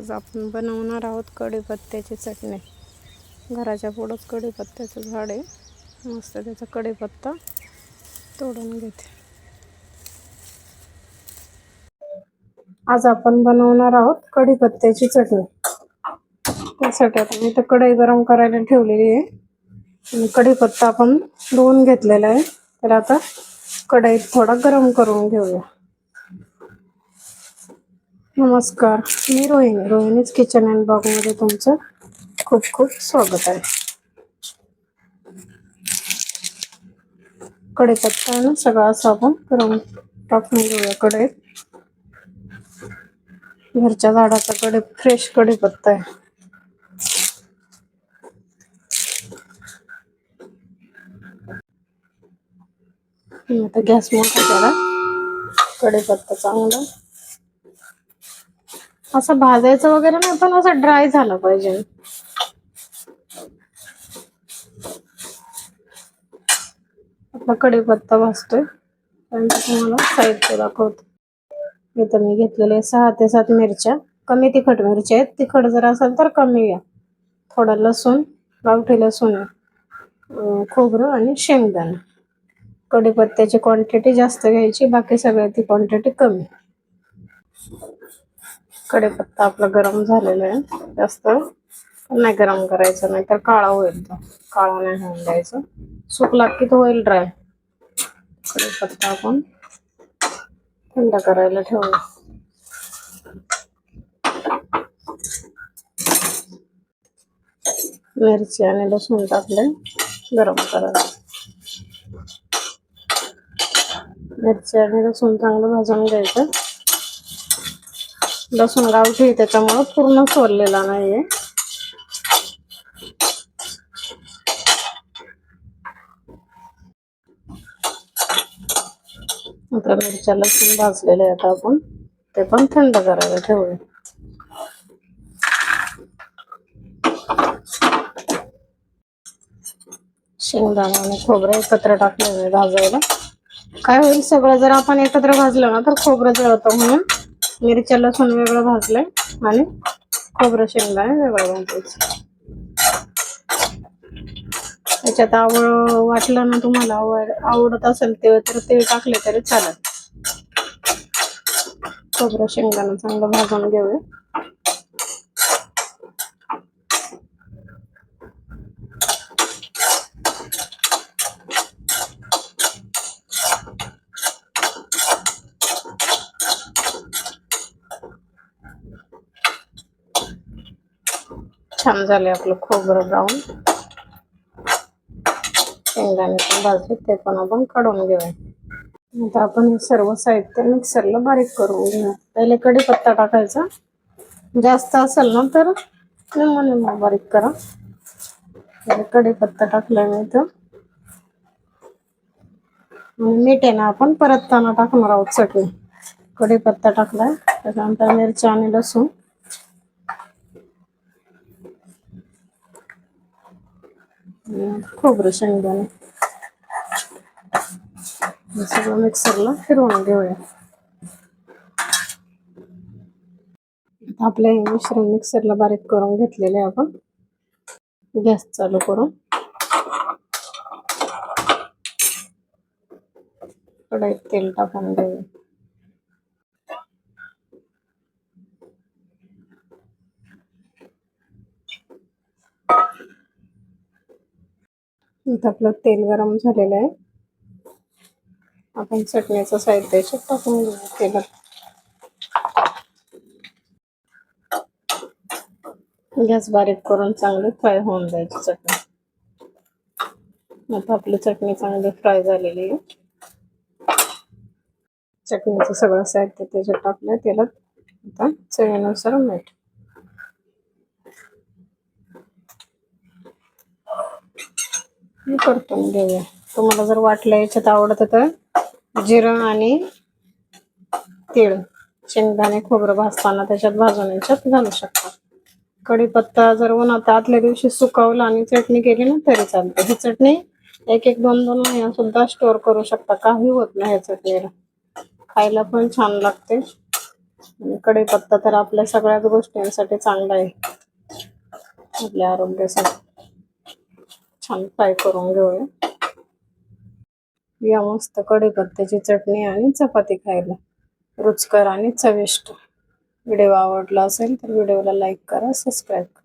आज आपण बनवणार आहोत कढीपत्त्याची चटणी. घराच्या पुढंच कढीपत्त्याचं झाड आहे. मस्त त्याचा कढीपत्ता तोडून घेते. आज आपण बनवणार आहोत कढीपत्त्याची चटणी. त्यासाठी आपण इथं कढई गरम करायला ठेवलेली आहे आणि कढीपत्ता आपण धुवून घेतलेला आहे. तर आता कढईत थोडा गरम करून घेऊया. नमस्कार, मी रोहिणीच किचन अँड ब्लॉग मध्ये तुमचं खूप खूप स्वागत आहे. कढीपत्ता आहे ना सगळा असं आपण गरम टाकून घेऊया कढईत. घरच्या झाडाचा फ्रेश कढीपत्ता आहे. आता गॅस मोठा केला. कढीपत्ता चांगला असं भाजायचं वगैरे नाही, पण असं ड्राय झालं पाहिजे. आपला कढीपत्ता भाजतोय आणि तुम्हाला साहित्य दाखवतो. इथं मी घेतलेले 6 ते 7 मिरच्या. कमी तिखट मिरच्या आहेत. तिखट जर असेल तर कमी घ्या. थोडा लसूण, गावठी लसूण, खोबरं आणि शेंगदाणे. कढीपत्त्याची क्वांटिटी जास्त घ्यायची, बाकी सगळ्याची क्वांटिटी कमी. कढीपत्ता आपला गरम झालेला आहे. जास्त नाही गरम करायचं, नाही तर काळा होईल. तो काळा नाही होऊन द्यायचा. सुकला की तो होईल ड्राय. कढीपत्ता आपण थंड करायला ठेवूया. मिरची आणि लसूण टाकले गरम करायला. मिरची आणि लसूण चांगलं भाजून घ्यायचं. लसूण गावठी त्याच्यामुळे पूर्ण सोललेला नाहीये. आता मिरच्या लसूण भाजलेले आहेत. आपण ते पण थंड करायला ठेवूया. शेंगदाणा आणि खोबरं एकत्र टाकलेलं भाजायला. काय होईल, सगळं जर आपण एकत्र भाजलं ना तर खोबरं जळतं, म्हणून मिरच्या लसूण वेगळं भाजलंय आणि खोबरं शेंगदाणे वेगळं भाजायचं. त्याच्यात वाटलं ना तुम्हाला आवडत असेल ते तर तेल टाकले तरी चालेल. खोबरं शेंगदाणा चांगलं भाजून घेऊया. छान झाले आपलं खोबरं ब्राऊन. शेंगदाणे पण भाजले, ते पण आपण काढून घेऊया. आता आपण हे सर्व साहित्य मिक्सरला बारीक करून घेऊया. पहिले कढीपत्ता टाकायचा. जास्त असेल ना तर निम्मा बारीक करा. कढीपत्ता टाकला नाही तर मीठ आहे ना आपण परतताना टाकणार आहोत चटणी. कढीपत्ता टाकलाय, त्याच्यानंतर मिरची आणि लसूण, खोबरं शेंगदाणे सगळं मिक्सरला फिरवून घेऊया. आपलं हे मिश्रण मिक्सरला बारीक करून घेतलेले आपण. गॅस चालू करून कढईत तेल टाकून घेऊया. इथं आपलं तेल गरम झालेलं आहे. आपण चटणीचं साहित्य टाकून घेऊया तेलात. गॅस बारीक करून चांगली फ्राय होऊन जायची चटणी. आता आपली चटणी चांगली फ्राय झालेली आहे. चटणीचं सगळं साहित्य त्याच्यात टाकलं तेलात. आता चवीनुसार मीठ. परतून घेऊया. तुम्हाला जर वाटलं याच्यात आवडत तर जिरं आणि तीळ, शेंगदाणे, खोबरं भाजताना त्याच्यात भाजून याच्यात घालू शकता. कढीपत्ता जर उन्हात आदल्या दिवशी सुकवला आणि चटणी केली ना तरी चालते. ही चटणी 1-2 महिना सुद्धा स्टोर करू शकता. काही होत नाही या चटणीला. खायला पण छान लागते. आणि कढीपत्ता तर आपल्या सगळ्याच गोष्टींसाठी चांगला आहे, आपल्या आरोग्यासाठी. छान फ्राय करून घेऊया. या मस्त कढीपत्त्याची चटणी आणि चपाती खायला रुचकर आणि चविष्ट. व्हिडिओ आवडला असेल तर व्हिडिओला लाईक करा, सबस्क्राईब करा.